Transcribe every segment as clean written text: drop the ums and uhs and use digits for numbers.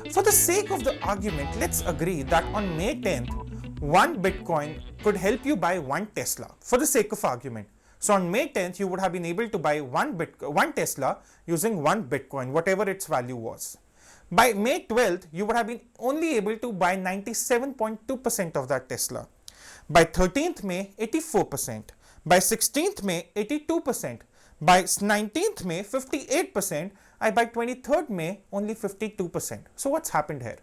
For the sake of the argument, let's agree that on May 10th, one Bitcoin could help you buy one Tesla. For the sake of argument. So on May 10th, you would have been able to buy one Tesla using one Bitcoin, whatever its value was. By May 12th, you would have been only able to buy 97.2% of that Tesla. By 13th May, 84%. By 16th May, 82%. By 19th May, 58%. And by 23rd May, only 52%. So what's happened here?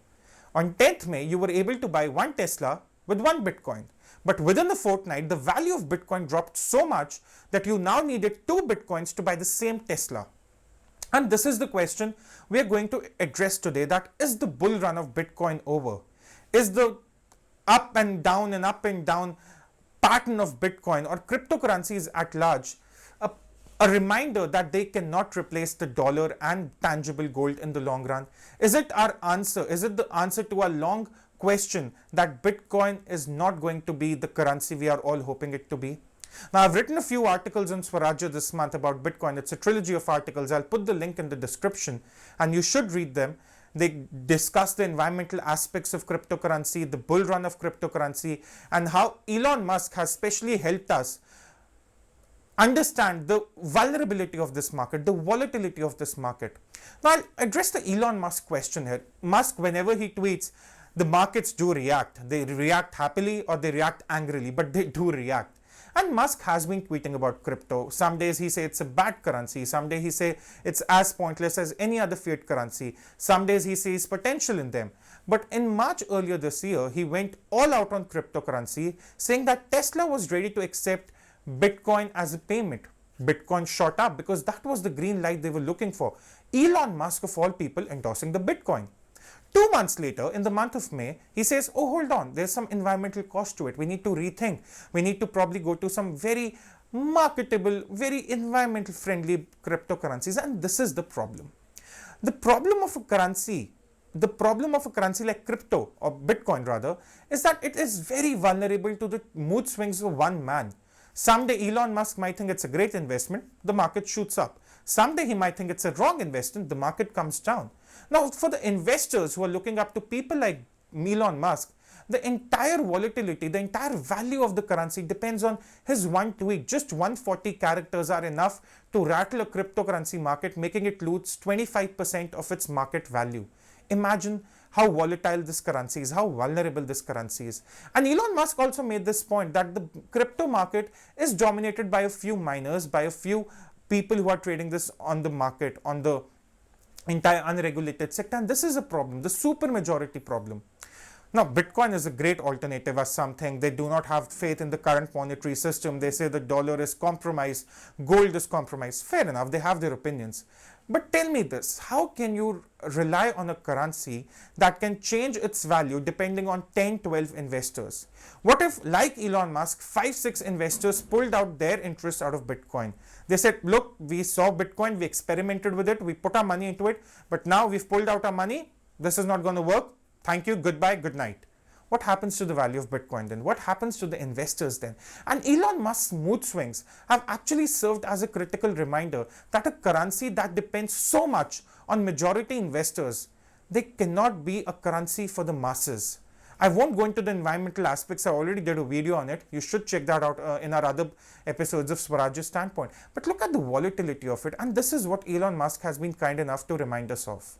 On 10th May, you were able to buy one Tesla with one Bitcoin. But within a fortnight, the value of Bitcoin dropped so much that you now needed two Bitcoins to buy the same Tesla. And this is the question we are going to address today, that is the bull run of Bitcoin over? Is the up and down pattern of Bitcoin or cryptocurrencies at large a reminder that they cannot replace the dollar and tangible gold in the long run? Is it our answer? Is it the answer to a long question that Bitcoin is not going to be the currency we are all hoping it to be? Now, I've written a few articles on Swarajya this month about Bitcoin. It's a trilogy of articles. I'll put the link in the description and you should read them. They discuss the environmental aspects of cryptocurrency, the bull run of cryptocurrency, and how Elon Musk has specially helped us understand the vulnerability of this market, the volatility of this market. Now, I'll address the Elon Musk question here. Musk, whenever he tweets, the markets do react. They react happily or they react angrily, but they do react. And Musk has been tweeting about crypto. Some days he says it's a bad currency. Some days he says it's as pointless as any other fiat currency. Some days he sees potential in them. But in March earlier this year, he went all out on cryptocurrency, saying that Tesla was ready to accept Bitcoin as a payment. Bitcoin shot up because that was the green light they were looking for. Elon Musk, of all people, endorsing the Bitcoin. 2 months later, in the month of May, he says, oh, hold on, there's some environmental cost to it. We need to rethink. We need to probably go to some very marketable, very environmental friendly cryptocurrencies. And this is the problem. The problem of a currency like crypto, or Bitcoin rather, is that it is very vulnerable to the mood swings of one man. Someday Elon Musk might think it's a great investment, the market shoots up. Someday he might think it's a wrong investment, the market comes down. Now, for the investors who are looking up to people like Elon Musk, the entire volatility, the entire value of the currency depends on his one tweet. Just 140 characters are enough to rattle a cryptocurrency market, making it lose 25% of its market value. Imagine how volatile this currency is, how vulnerable this currency is. And Elon Musk also made this point that the crypto market is dominated by a few miners, by a few people who are trading this on the market, on the entire unregulated sector. And this is a problem, the super majority problem. Now, Bitcoin is a great alternative as something. They do not have faith in the current monetary system. They say the dollar is compromised, gold is compromised. Fair enough, they have their opinions. But tell me this, how can you rely on a currency that can change its value depending on 10, 12 investors? What if, like Elon Musk, 5, 6 investors pulled out their interest out of Bitcoin? They said, look, we saw Bitcoin, we experimented with it, we put our money into it, but now we've pulled out our money, this is not going to work. Thank you, goodbye, good night. What happens to the value of Bitcoin then? What happens to the investors then? And Elon Musk's mood swings have actually served as a critical reminder that a currency that depends so much on majority investors, they cannot be a currency for the masses. I won't go into the environmental aspects. I already did a video on it. You should check that out in our other episodes of Swarajya Standpoint. But look at the volatility of it. And this is what Elon Musk has been kind enough to remind us of.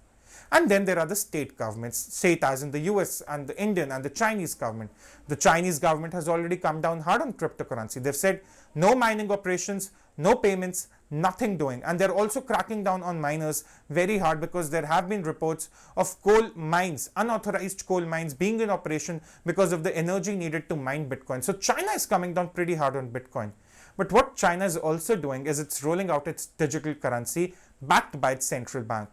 And then there are the state governments, state as in the US and the Indian and the Chinese government. The Chinese government has already come down hard on cryptocurrency. They've said no mining operations, no payments, nothing doing. And they're also cracking down on miners very hard because there have been reports of coal mines, unauthorized coal mines being in operation because of the energy needed to mine Bitcoin. So China is coming down pretty hard on Bitcoin. But what China is also doing is it's rolling out its digital currency backed by its central bank.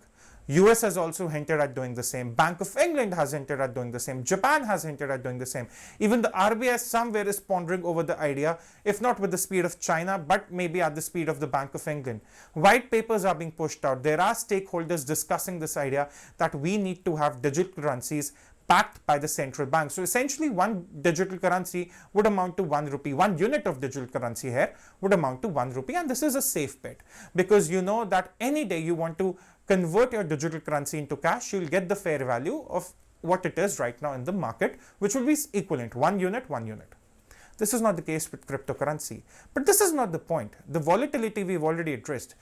US has also hinted at doing the same. Bank of England has hinted at doing the same. Japan has hinted at doing the same. Even the RBI somewhere is pondering over the idea, if not with the speed of China, but maybe at the speed of the Bank of England. White papers are being pushed out. There are stakeholders discussing this idea that we need to have digital currencies backed by the central bank. So essentially one digital currency would amount to 1 rupee. One unit of digital currency here would amount to 1 rupee. And this is a safe bet because you know that any day you want to convert your digital currency into cash, you'll get the fair value of what it is right now in the market, which will be equivalent, 1 unit, 1 unit. This is not the case with cryptocurrency. But this is not the point. The volatility we've already addressed.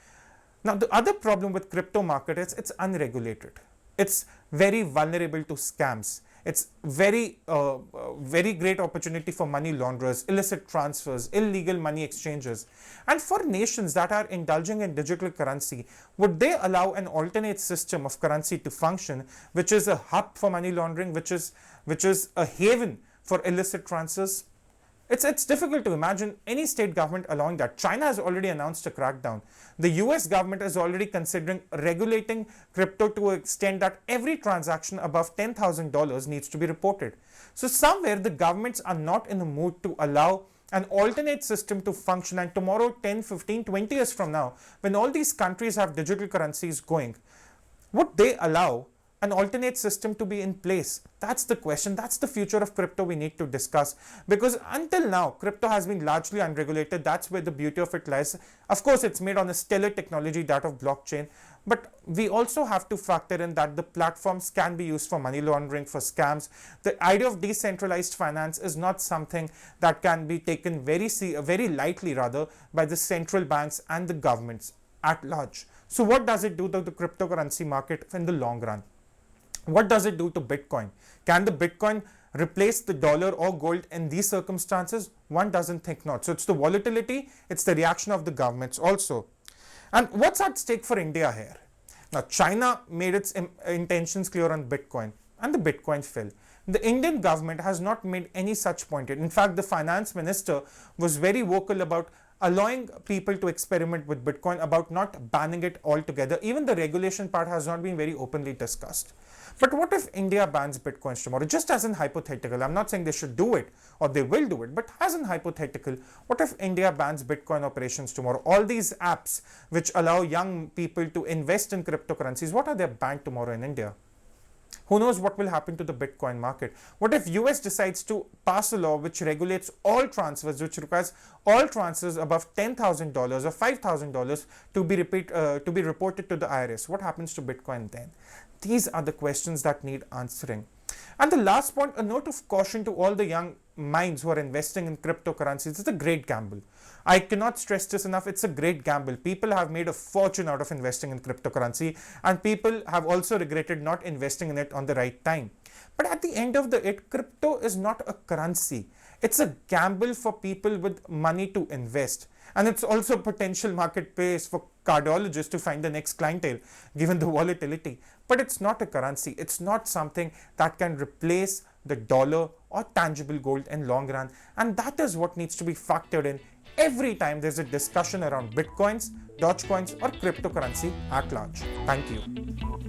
Now, the other problem with crypto market is it's unregulated. It's very vulnerable to scams. It's very great opportunity for money launderers, illicit transfers, illegal money exchanges. And for nations that are indulging in digital currency, would they allow an alternate system of currency to function, which is a hub for money laundering, which is a haven for illicit transfers? It's difficult to imagine any state government allowing that. China has already announced a crackdown. The US government is already considering regulating crypto to an extent that every transaction above $10,000 needs to be reported. So somewhere the governments are not in the mood to allow an alternate system to function, and tomorrow, 10, 15, 20 years from now, when all these countries have digital currencies going, would they allow an alternate system to be in place? That's the question. That's the future of crypto we need to discuss, because until now crypto has been largely unregulated. That's where the beauty of it lies. Of course, it's made on a stellar technology, that of blockchain, but we also have to factor in that the platforms can be used for money laundering, for scams. The idea of decentralized finance is not something that can be taken very lightly rather by the central banks and the governments at large. So what does it do to the cryptocurrency market in the long run? What does it do to Bitcoin? Can the Bitcoin replace the dollar or gold in these circumstances? One doesn't think not. So it's the volatility, it's the reaction of the governments also. And what's at stake for India here? Now, China made its intentions clear on Bitcoin, and the Bitcoin fell. The Indian government has not made any such point. In fact, the finance minister was very vocal about allowing people to experiment with Bitcoin, about not banning it altogether. Even the regulation part has not been very openly discussed. But what if India bans Bitcoins tomorrow? Just as in hypothetical, I'm not saying they should do it or they will do it, but as in hypothetical, what if India bans Bitcoin operations tomorrow? All these apps which allow young people to invest in cryptocurrencies, what are they banned tomorrow in India? Who knows what will happen to the Bitcoin market? What if US decides to pass a law which regulates all transfers, which requires all transfers above $10,000 or $5,000 to be reported to the IRS? What happens to Bitcoin then? These are the questions that need answering. And the last point, a note of caution to all the young minds who are investing in cryptocurrencies. It's a great gamble. I cannot stress this enough. It's a great gamble. People have made a fortune out of investing in cryptocurrency, and people have also regretted not investing in it on the right time. But at the end of the day, crypto is not a currency. It's a gamble for people with money to invest. And it's also a potential marketplace for cardiologists to find the next clientele, given the volatility. But it's not a currency. It's not something that can replace the dollar or tangible gold in long run. And that is what needs to be factored in every time there's a discussion around Bitcoins, Dogecoins, or cryptocurrency at large. Thank you.